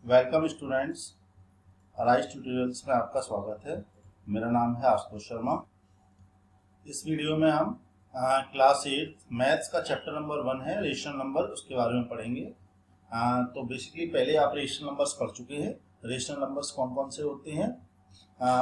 Welcome students, arise tutorials में आपका स्वागत है। मेरा नाम है आशुतोष शर्मा। इस वीडियो में हम क्लास 8 मैथ्स का चैप्टर नंबर 1 है रेशनल नंबर, उसके बारे में पढ़ेंगे। तो बेसिकली पहले आप रेशनल नंबर्स पढ़ चुके हैं। रेशनल नंबर्स कौन कौन से होते हैं,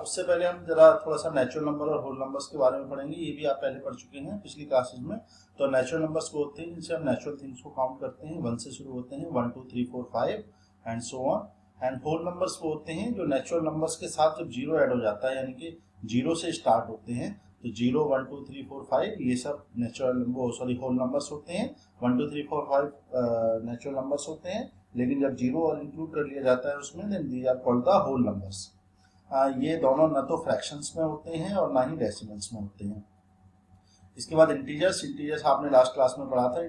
उससे पहले हम जरा थोड़ा सा नेचुरल नंबर और होल नंबर्स के बारे में पढ़ेंगे। ये भी आप पहले पढ़ चुके हैं पिछली क्लासेज में। तो नेचुरल नंबर्स वो होते हैं जिनसे हम नेचुरल थिंग्स को काउंट करते हैं। 1 से शुरू होते हैं, 1 2 3 4 5 and so on. And whole numbers वो होते हैं जो नेचुरल नंबर्स के साथ जब जीरो ऐड हो जाता है, यानी कि जीरो से स्टार्ट होते हैं। तो 0 1 2 3 4 5 ये सब नेचुरल होल नंबर्स होते हैं। 1 2 3 4 5 नेचुरल नंबर्स होते हैं, लेकिन जब जीरो और इंक्लूड कर लिया जाता है उसमें, then these are called the whole numbers. ये दोनों न तो फ्रैक्शंस में होते हैं और ना ही डेसिमल्स में होते हैं। इसके बाद इंटीजर्स आपने लास्ट क्लास में पढ़ा था।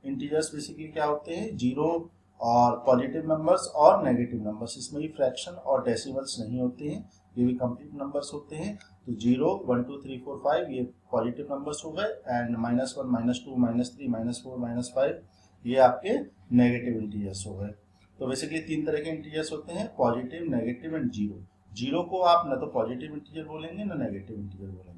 इंटीजर्स बेसिकली क्या होते हैं, जीरो और पॉजिटिव नंबर्स और नेगेटिव नंबर्स। इसमें भी फ्रैक्शन और डेसिमल्स नहीं होते हैं, ये भी कंप्लीट नंबर्स होते हैं। तो 0 1 2 3 4 5 ये पॉजिटिव नंबर्स हो गए, एंड -1 -2 -3 -4 -5 ये आपके नेगेटिव इंटीजर्स हो गए। तो बेसिकली तीन तरह के इंटीजर्स होते हैं, positive, negative and zero. Zero को आप न तो पॉजिटिव इंटीजर बोलेंगे ना नेगेटिव इंटीजर बोलेंगे।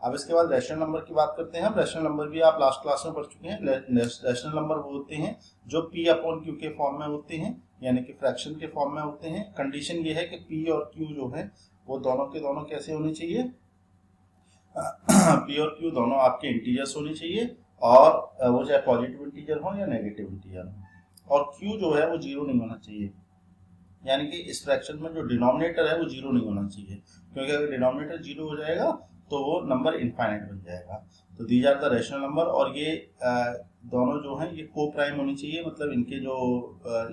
अब इसके बाद रैशनल नंबर की बात करते हैं हम। रैशनल नंबर भी आप लास्ट क्लास में पढ़ चुके हैं। रैशनल नंबर वो होते हैं जो p अपॉन क्यू के फॉर्म में होते हैं, यानी कि फ्रैक्शन के फॉर्म में होते हैं। कंडीशन ये है कि p और q जो है वो दोनों के दोनों कैसे होने चाहिए, p और q दोनों आपके इंटीजर्स होने चाहिए, और वो चाहे पॉजिटिव इंटीजर हो या नेगेटिव इंटीजर हो। और q जो है वो जीरो नहीं होना चाहिए, यानी कि इस फ्रैक्शन में जो डिनोमिनेटर है वो जीरो नहीं होना चाहिए, क्योंकि अगर डिनोमिनेटर जीरो हो जाएगा तो वो नंबर इनफाइनाइट बन जाएगा। तो these are the rational number. और ये दोनों जो हैं ये को प्राइम होनी चाहिए, मतलब इनके जो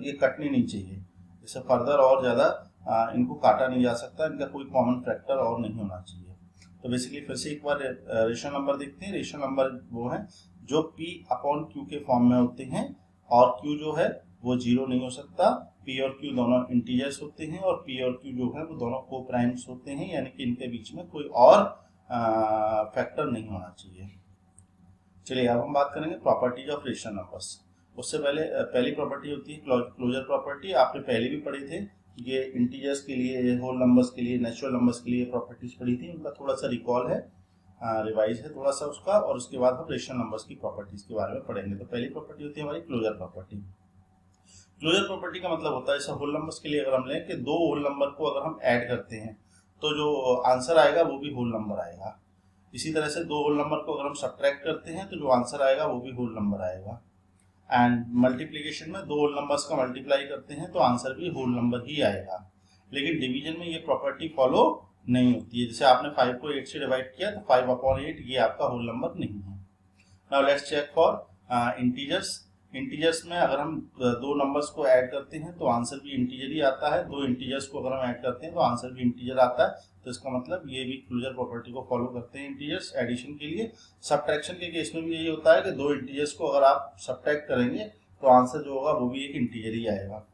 ये कटनी नहीं चाहिए, इससे फर्दर और ज़्यादा इनको काटा नहीं जा सकता, इनका कोई कॉमन फैक्टर और नहीं होना चाहिए। तो बेसिकली फिर से एक बार रेशनल नंबर देखते हैं। रेशनल नंबर वो है जो p अपॉन q के फॉर्म में होते हैं, और q जो है वो जीरो नहीं हो सकता। p और q दोनों इंटीजर्स होते हैं, और p और q जो है वो दोनों को प्राइम्स होते हैं, यानी कि इनके बीच में कोई और फैक्टर नहीं होना चाहिए। चलिए अब हम बात करेंगे प्रॉपर्टीज ऑफ रेशनल नंबर्स। उससे पहले पहली प्रॉपर्टी होती है क्लोजर प्रॉपर्टी। आपने पहले भी पढ़े थे, ये इंटीजर्स के लिए, होल नंबर्स के लिए, नेचुरल नंबर्स के लिए प्रॉपर्टीज पढ़ी थी। उनका थोड़ा सा रिकॉल है, रिवाइज है थोड़ा सा उसका, और उसके बाद हम रेशनल नंबर्स की प्रॉपर्टीज के बारे में पढ़ेंगे। तो पहली प्रॉपर्टी होती है हमारी क्लोजर प्रॉपर्टी। क्लोजर प्रॉपर्टी का मतलब होता है, जैसे होल नंबर्स के लिए अगर हम लें कि दो होल नंबर को अगर हम ऐड करते हैं तो जो आंसर आएगा वो भी होल नंबर आएगा। इसी तरह से दो होल नंबर को अगर हम सब्ट्रैक्ट करते हैं तो जो आंसर आएगा वो भी होल नंबर आएगा। एंड मल्टीप्लिकेशन में दो होल नंबर्स का मल्टीप्लाई करते हैं तो आंसर भी होल नंबर ही आएगा। लेकिन डिवीजन में ये प्रॉपर्टी फॉलो नहीं होती है। जैसे आपने 5 को 8 से डिवाइड किया तो 5/8 ये आपका होल नंबर नहीं है। Now let's check for integers. Integers में अगर हम दो नंबर्स को ऐड करते हैं तो आंसर भी इंटीजर ही आता है। दो इंटीजर्स को अगर हम ऐड करते हैं तो आंसर भी इंटीजर आता है। तो इसका मतलब ये भी क्लोजर प्रॉपर्टी को फॉलो करते हैं इंटीजर्स एडिशन के लिए। सब्ट्रैक्शन के केस में भी यही होता है कि दो इंटीजर्स को अगर आप सब्ट्रैक्ट करेंगे तो आंसर जो होगा वो भी एक इंटीजर ही आएगा।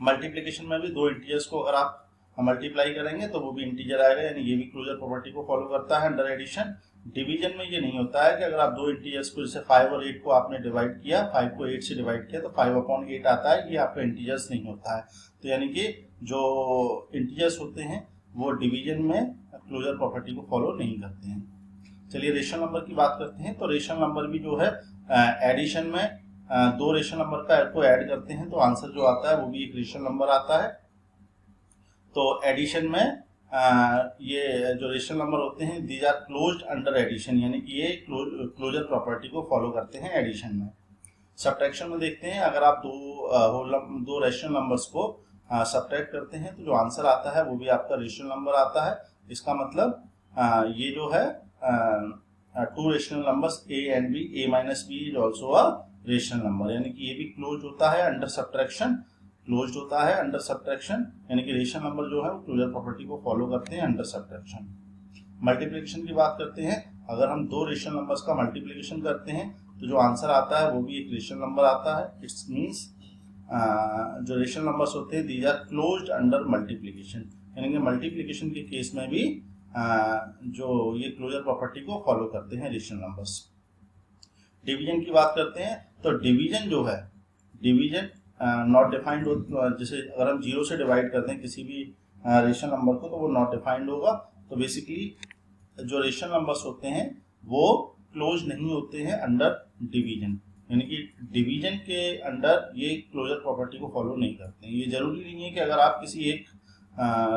मल्टीप्लिकेशन में भी दो इंटीजर्स को अगर आप मल्टीप्लाई करेंगे तो वो भी इंटीजर आएगा, यानी ये भी क्लोजर प्रॉपर्टी को फॉलो करता है अंडर एडिशन। डिवीजन में ये नहीं होता है कि अगर आप दो इंटीजर्स को, जैसे 5 और 8 को आपने डिवाइड किया, 5 को 8 से डिवाइड किया तो 5/8 आता है, ये आपका इंटीजर्स नहीं होता है। तो यानी कि जो इंटीजर्स होते हैं वो डिवीजन में क्लोजर प्रॉपर्टी को फॉलो नहीं करते हैं। चलिए रेशनल नंबर की बात करते हैं। तो रेशनल नंबर भी जो है एडिशन में दो रेशनल नंबर को ऐड करते हैं तो आंसर जो आता है वो भी एक रेशनल नंबर आता है। तो एडिशन में ये जो रेशनल नंबर होते हैं these are closed under addition, यानी कि ये क्लोजर प्रॉपर्टी को फॉलो करते हैं एडिशन में। सब्ट्रैक्शन में देखते हैं, अगर आप दो रेशनल नंबर्स को सब्ट्रैक्ट करते हैं तो जो आंसर आता है वो भी आपका रेशनल नंबर आता है। इसका मतलब ये जो है two rational numbers a and b, a minus b is also a rational number, यानी कि ये भी क्लोज होता है अंडर सब्ट्रैक्शन। क्लोज्ड होता है अंडर सब्ट्रैक्शन, यानी कि रेशनल नंबर जो है वो क्लोजर प्रॉपर्टी को फॉलो करते हैं अंडर सब्ट्रैक्शन। मल्टीप्लिकेशन की बात करते हैं, अगर हम दो रेशनल नंबर्स का मल्टीप्लिकेशन करते हैं तो जो आंसर आता है वो भी एक रेशनल नंबर आता है। इट्स मीन्स जो रेशनल नंबर्स होते हैं these are closed under multiplication, यानी कि मल्टीप्लिकेशन के केस में भी जो ये क्लोजर प्रॉपर्टी को फॉलो करते हैं रेशनल नंबर्स। डिवीजन की बात करते हैं तो डिवीजन जो है, डिवीजन नॉट डिफाइंड हो, जैसे अगर हम 0 से डिवाइड करते हैं किसी भी रेशनल नंबर को तो वो नॉट डिफाइंड होगा। तो बेसिकली जो रेशनल नंबर्स होते हैं वो क्लोज नहीं होते हैं अंडर डिवीजन, यानी कि डिवीजन के अंडर ये क्लोजर प्रॉपर्टी को फॉलो नहीं करते हैं। ये जरूरी नहीं है कि अगर आप किसी एक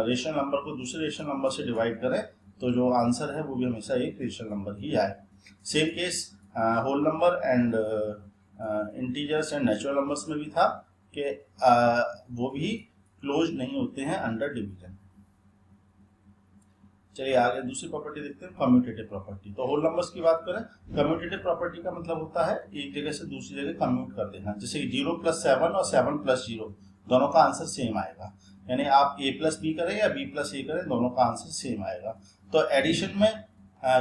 रेशनल नंबर को दूसरे रेशनल नंबर से डिवाइड करें तो जो आंसर है वो भी हमेशा एक रेशनल नंबर ही आए। Same case whole number and integers and natural numbers में भी था कि वो भी क्लोज नहीं होते हैं अंडर डिवीजन। चलिए आगे दूसरी प्रॉपर्टी देखते हैं, कम्यूटेटिव प्रॉपर्टी। तो होल नंबर्स की बात करें, कम्यूटेटिव प्रॉपर्टी का मतलब होता है एक जगह से दूसरी जगह कम्यूट कर देना। जैसे 0+7 और 7+0 दोनों का आंसर सेम आएगा, यानी आप a+b करें या b+a करें दोनों का आंसर सेम आएगा। तो एडिशन में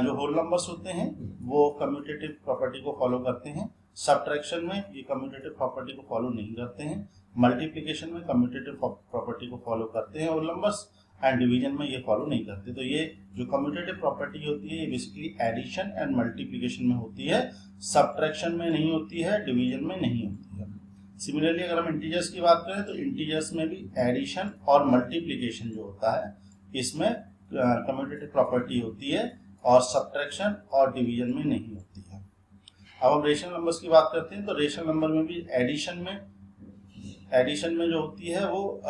जो होल नंबर्स होते हैं वो कम्यूटेटिव प्रॉपर्टी को फॉलो करते हैं, सब्ट्रैक्शन में ये कम्यूटेटिव प्रॉपर्टी को फॉलो नहीं करते हैं, मल्टीप्लिकेशन में कम्यूटेटिव प्रॉपर्टी को फॉलो करते हैं होल नंबर्स, एंड डिवीजन में ये फॉलो नहीं करते। तो ये जो कम्यूटेटिव प्रॉपर्टी होती है ये बेसिकली एडिशन एंड मल्टीप्लिकेशन में होती है, सब्ट्रैक्शन में नहीं होती है, डिवीजन में नहीं होती है। सिमिलरली अगर हम इंटीजर्स की बात करें तो इंटीजर्स में भी एडिशन और मल्टीप्लिकेशन जो होता है इसमें कम्यूटेटिव प्रॉपर्टी होती है और सब्ट्रैक्शन और डिवीजन में नहीं होती है। अब हम रेशनल नंबर्स की बात करते हैं तो रेशनल नंबर में भी एडिशन में जो होती है वो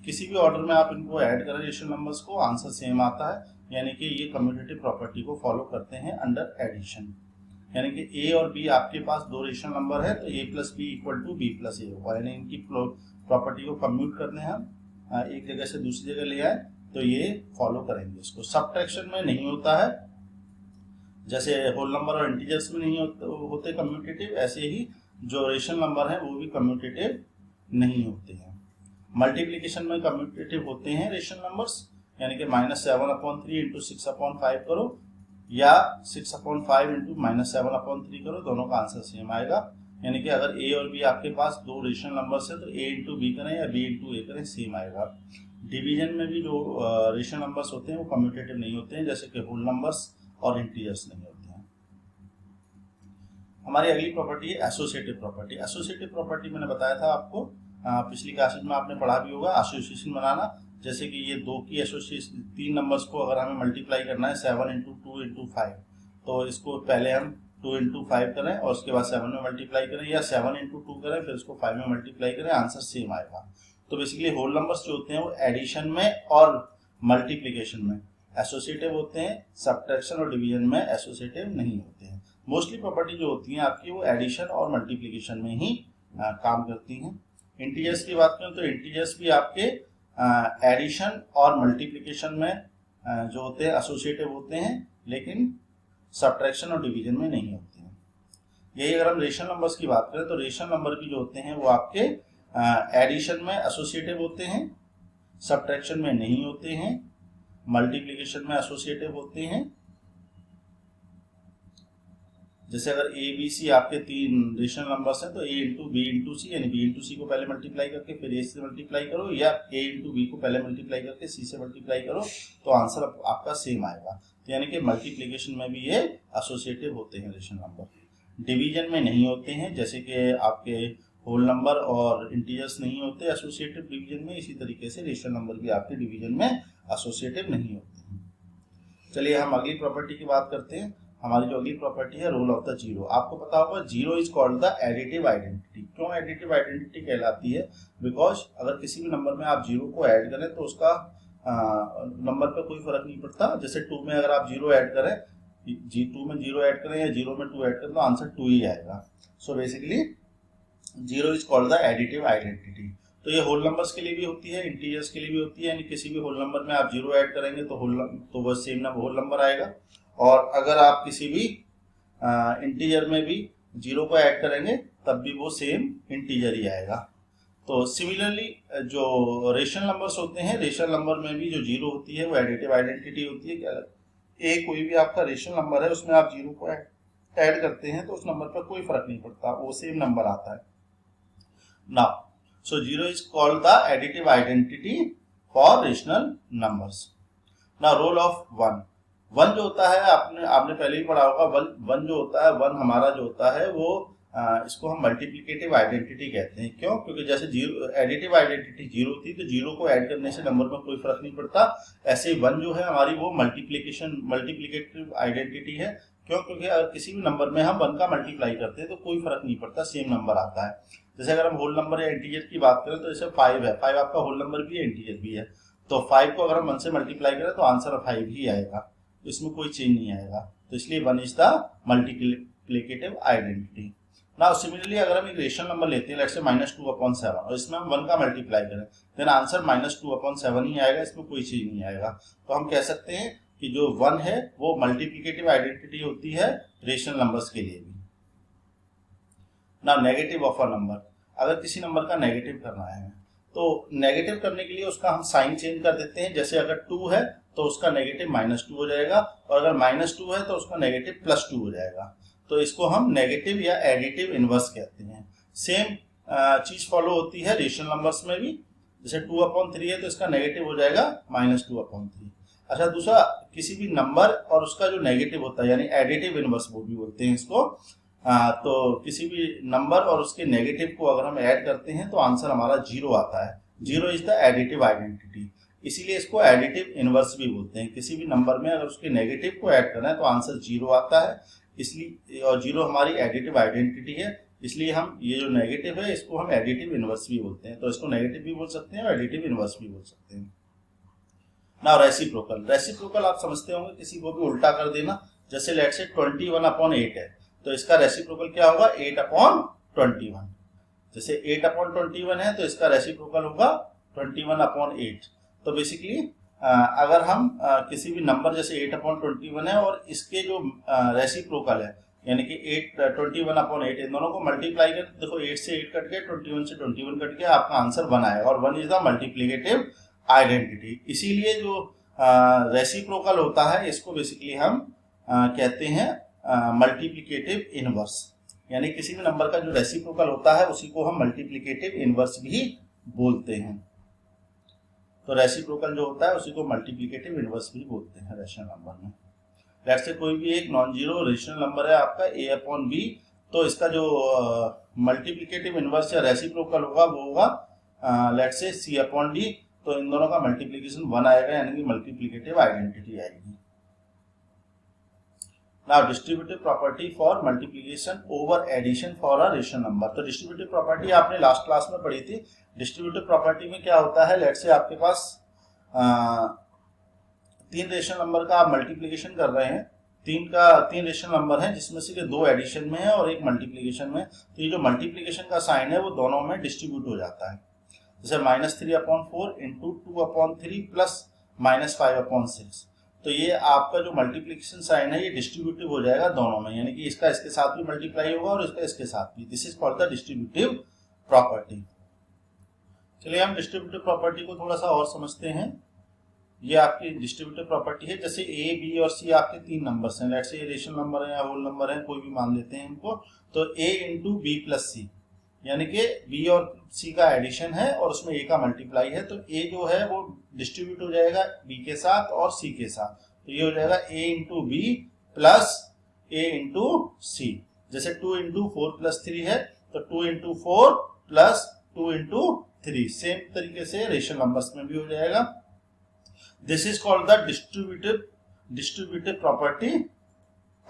किसी भी ऑर्डर में आप इनको ऐड करें रेशनल नंबर्स को आंसर सेम आता है, यानी कि ये कम्यूटेटिव प्रॉपर्टी को फॉलो करते हैं अंडर एडिशन। यानी कि a और b आपके पास दो रेशनल नंबर है तो a+b = b+a होगा, यानी इनकी प्रॉपर्टी को कम्यूट करने हम एक जगह से दूसरी जगह ले आए तो ये फॉलो करेंगे इसको। सब्ट्रैक्शन में नहीं होता है, जैसे होल नंबर और इंटीजर्स में नहीं होते कम्यूटेटिव, ऐसे ही जो रेशनल नंबर है वो भी कम्यूटेटिव नहीं होते हैं। मल्टीप्लिकेशन में कम्यूटेटिव होते हैं रेशनल नंबर्स, यानी कि -7/3 × 6/5 करो या 6/5 × -7/3 करो, दोनों का आंसर सेम आएगा। यानी कि अगर a और b आपके पास दो रेशनल नंबर्स है तो a × b करें या b × a करें सेम आएगा। डिवीजन में भी जो रेशनल नंबर्स होते हैं वो कम्यूटेटिव नहीं होते हैं, जैसे कि होल नंबर्स और इंटीजर्स नहीं होते हैं। हमारी अगली प्रॉपर्टी है एसोसिएटिव प्रॉपर्टी। एसोसिएटिव प्रॉपर्टी मैंने बताया था आपको, पिछली क्लासेज में आपने पढ़ा भी होगा, एसोसिएशन बनाना। जैसे कि ये दो की एसोसिएशन, तीन नंबर्स को अगर हमें मल्टीप्लाई करना है 7 × 2 × 5 तो इसको पहले हम 2 × 5 करें और उसके बाद 7 में मल्टीप्लाई करें, या 7 × 2 करें फिर इसको 5 में मल्टीप्लाई करें, आंसर सेम आएगा। तो बेसिकली होल नंबर्स जो होते हैं वो एडिशन में और मल्टीप्लिकेशन में एसोसिएटिव होते हैं, सब्ट्रैक्शन और डिवीजन में एसोसिएटिव नहीं होते हैं। मोस्टली प्रॉपर्टी जो होती है आपकी वो एडिशन और मल्टीप्लिकेशन में ही काम करती हैं। इंटीजर्स की बात करें तो इंटीजर्स भी आपके एडिशन और मल्टीप्लिकेशन में जो होते हैं एसोसिएटिव होते हैं, लेकिन सब्ट्रैक्शन और डिवीजन में नहीं होते हैं। यही अगर हम रेशनल नंबर्स की बात करें तो रेशनल नंबर भी जो होते हैं वो आपके एडिशन में एसोसिएटिव होते हैं, सब्ट्रैक्शन में नहीं होते हैं, मल्टीप्लिकेशन में एसोसिएटिव होते हैं। जैसे अगर a b c आपके तीन रेशनल नंबर्स हैं तो a × b × c, यानी b × c को पहले मल्टीप्लाई करके फिर a से मल्टीप्लाई करो, या a × b को पहले मल्टीप्लाई करके c से मल्टीप्लाई करो तो आंसर आपका सेम आएगा। तो यानी कि मल्टीप्लिकेशन में भी ये एसोसिएटिव होते हैं रेशनल नंबर। डिवीजन में नहीं होते हैं, जैसे कि आपके होल नंबर और इंटीजर्स नहीं होते एसोसिएटिव डिवीजन में, इसी तरीके से रेशनल नंबर भी आपके डिवीजन में एसोसिएटिव नहीं होते हैं। चलिए हम अगली प्रॉपर्टी की बात करते हैं। हमारी जो अगली प्रॉपर्टी है रोल ऑफ द जीरो। आपको पता होगा zero is called the additive identity. क्यों एडिटिव आइडेंटिटी कहलाती है? बिकॉज अगर किसी भी नंबर में आप जीरो को ऐड करें तो उसका नंबर पे कोई फर्क नहीं पड़ता। जैसे 2 में अगर आप जीरो ऐड करें, 2 में जीरो ऐड करें या 0 में 2 ऐड करें तो आंसर 2 ही आएगा। So basically zero is called the additive identity. तो ये होल नंबर्स के लिए भी होती है, इंटीजर्स के लिए भी होती है, यानी किसी भी होल नंबर में आप जीरो ऐड करेंगे तो वो सेम होल नंबर आएगा, और अगर आप किसी भी इंटीजर में भी जीरो को ऐड करेंगे तब भी वो सेम इंटीजर ही आएगा। तो सिमिलरली जो रेशनल नंबर्स होते हैं, रेशनल नंबर में भी जो जीरो होती है वो एडिटिव आइडेंटिटी होती है। क्या कोई भी आपका रेशनल नंबर है उसमें आप जीरो को ऐड करते हैं तो उस नंबर पर कोई फर्क नहीं पड़ता, वो सेम नंबर आता है। Now so 0 is called the additive identity for rational numbers. Now role of 1 जो होता है आपने पहले ही पढ़ा होगा। 1 जो होता है, 1 हमारा जो होता है वो इसको हम मल्टीप्लिकेटिव आइडेंटिटी कहते हैं। क्यों? क्योंकि जैसे जीरो एडिटिव आइडेंटिटी जीरो थी तो जीरो को ऐड करने से नंबर में कोई फर्क नहीं पड़ता, ऐसे ही वन जो है हमारी वो मल्टीप्लिकेटिव आइडेंटिटी है। क्यों? क्योंकि अगर किसी भी नंबर में हम वन का मल्टीप्लाई करते हैं तो कोई फर्क नहीं पड़ता, सेम नंबर आता है। जैसे अगर हम होल नंबर या इंटीजर की बात करें तो जैसे 5 है, 5 आपका होल नंबर भी है, इंटीजर भी है, तो 5 को अगर हम 1 से मल्टीप्लाई करें तो आंसर 5 ही आएगा, इसमें कोई चेंज नहीं आएगा। तो इसलिए 1 is the multiplicative identity. Now similarly अगर हम एक रेशनल नंबर लेते हैं, लेट्स से -2/7 और इसमें हम 1 का मल्टीप्लाई करें, देन आंसर -2/7 ही आएगा, इसमें कोई चीज नहीं आएगा। तो हम कह सकते हैं कि जो 1 है वो मल्टीप्लिकेटिव आइडेंटिटी होती है रेशनल नंबर्स के लिए भी। Now negative of a number, अगर किसी नंबर का नेगेटिव करना है तो नेगेटिव करने के लिए उसका हम साइन चेंज कर देते हैं। जैसे अगर 2 है तो उसका नेगेटिव -2 हो जाएगा, और अगर -2 है तो उसका नेगेटिव +2 हो जाएगा। तो इसको हम नेगेटिव या एडिटिव इनवर्स कहते हैं। सेम चीज फॉलो होती है रेशनल नंबर्स में भी। जैसे 2/3 है तो इसका नेगेटिव हो जाएगा -2/3। अच्छा, दूसरा किसी भी नंबर और उसका जो नेगेटिव होता है यानी एडिटिव इनवर्स वो भी बोलते हैं इसको। तो किसी भी नंबर और उसके नेगेटिव को अगर हम ऐड करते हैं तो आंसर हमारा 0 आता है। 0 इज द एडिटिव आइडेंटिटी, इसीलिए इसको एडिटिव इनवर्स भी बोलते हैं। किसी भी नंबर में अगर उसके नेगेटिव को ऐड करना है तो आंसर 0 आता है, इसलिए, और 0 हमारी एडिटिव आइडेंटिटी है, इसलिए हम ये जो नेगेटिव है इसको हम एडिटिव इनवर्स भी बोलते हैं। तो इसको नेगेटिव भी बोल सकते हैं और एडिटिव इनवर्स भी बोल सकते हैं। नाउ रेसिप्रोकल, रेसिप्रोकल आप समझते होंगे किसी को भी उल्टा कर देना। जैसे लेट्स से 21/8 है तो इसका रेसिप्रोकल क्या होगा? 8/21। जैसे 8/21 है तो इसका रेसिप्रोकल होगा 21/8। तो बेसिकली अगर हम किसी भी नंबर जैसे 8/21 है और इसके जो रेसिप्रोकल है यानी कि 21/8 इन दोनों को मल्टीप्लाई कर, देखो 8 से 8 कट गया, 21 से 21 कट गया, आपका आंसर 1 आएगा, और 1 इज द मल्टीप्लिकेटिव आइडेंटिटी। इसीलिए जो रेसिप्रोकल होता है इसको बेसिकली हम कहते हैं मल्टीप्लिकेटिव इनवर्स, यानी किसी भी नंबर का जो रेसिप्रोकल होता है उसी को हम मल्टीप्लिकेटिव इनवर्स भी बोलते हैं। तो रेसिप्रोकल जो होता है उसी को मल्टीप्लिकेटिव इनवर्स भी बोलते हैं रेशनल नंबर में। लेट्स से कोई भी एक नॉन जीरो रेशनल नंबर है आपका a/b, तो इसका जो मल्टीप्लिकेटिव इनवर्स या रेसिप्रोकल होगा वो होगा लेट्स से c/d। तो इन दोनों का मल्टीप्लिकेशन 1 आएगा, यानी कि मल्टीप्लिकेटिव आइडेंटिटी आएगी। Now distributive property for multiplication over addition for a rational number. तो डिस्ट्रीब्यूटिव प्रॉपर्टी आपने लास्ट क्लास में पढ़ी थी। डिस्ट्रीब्यूटिव प्रॉपर्टी में क्या होता है, लेट्स से आपके पास 3 रेशनल नंबर का आप मल्टीप्लिकेशन कर रहे हैं, 3 रेशनल नंबर है जिसमें से 2 एडिशन में है और 1 मल्टीप्लिकेशन में। तो ये जो मल्टीप्लिकेशन का साइन है वो दोनों में डिस्ट्रीब्यूट हो जाता है। जैसे -3/4 इंटू 2/3 प्लस -5/6। तो ये आपका जो मल्टीप्लिकेशन साइन है ये डिस्ट्रीब्यूटिव हो जाएगा दोनों में, यानी कि इसका इसके साथ भी मल्टीप्लाई होगा और इसका इसके साथ भी। This is called the distributive property. चलिए हम डिस्ट्रीब्यूटिव प्रॉपर्टी को थोड़ा सा और समझते हैं। ये आपकी डिस्ट्रीब्यूटिव प्रॉपर्टी है। जैसे a, b और c आपके 3 नंबर्स हैं, लेट्स से ये रेशनल नंबर है या होल नंबर है, कोई भी मान लेते हैं इनको। तो a इंटू बी प्लस सी, यानी कि b और c का एडिशन है और उसमें a का मल्टीप्लाई है। तो a जो है वो डिस्ट्रीब्यूट हो जाएगा b के साथ और c के साथ। तो ये हो जाएगा a into B plus a into C. जैसे 2 इंटू 4 प्लस 3 है तो 2 इंटू 4 प्लस 2 इंटू 3। सेम तरीके से रेशनल नंबर्स में भी हो जाएगा। This is called the distributive property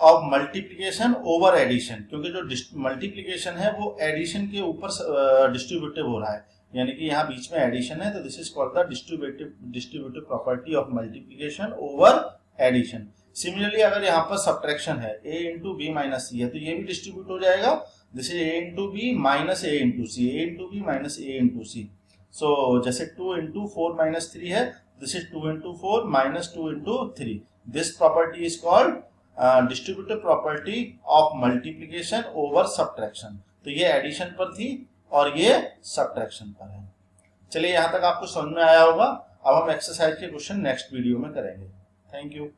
of multiplication over addition, क्योंकि जो मल्टीप्लिकेशन है वो एडिशन के ऊपर डिस्ट्रीब्यूटिव हो रहा है, यानी कि यहाँ बीच में एडिशन है। तो this is called the distributive property of multiplication over addition. Similarly अगर यहाँ पर सब्ट्रैक्शन है, a into b minus c है, तो ये भी डिस्ट्रीब्यूट हो जाएगा। This is a into b minus a into c, a into b minus a into c. So जैसे 2 इंटू 4 माइनस 3 है, this is 2 into 4 minus 2 into 3। This property is called distributive property of multiplication over subtraction. तो ये addition पर थी और ये subtraction पर है। चलिए यहाँ तक आपको समझ में आया होगा। अब हम एक्सरसाइज के क्वेश्चन नेक्स्ट वीडियो में करेंगे। Thank you.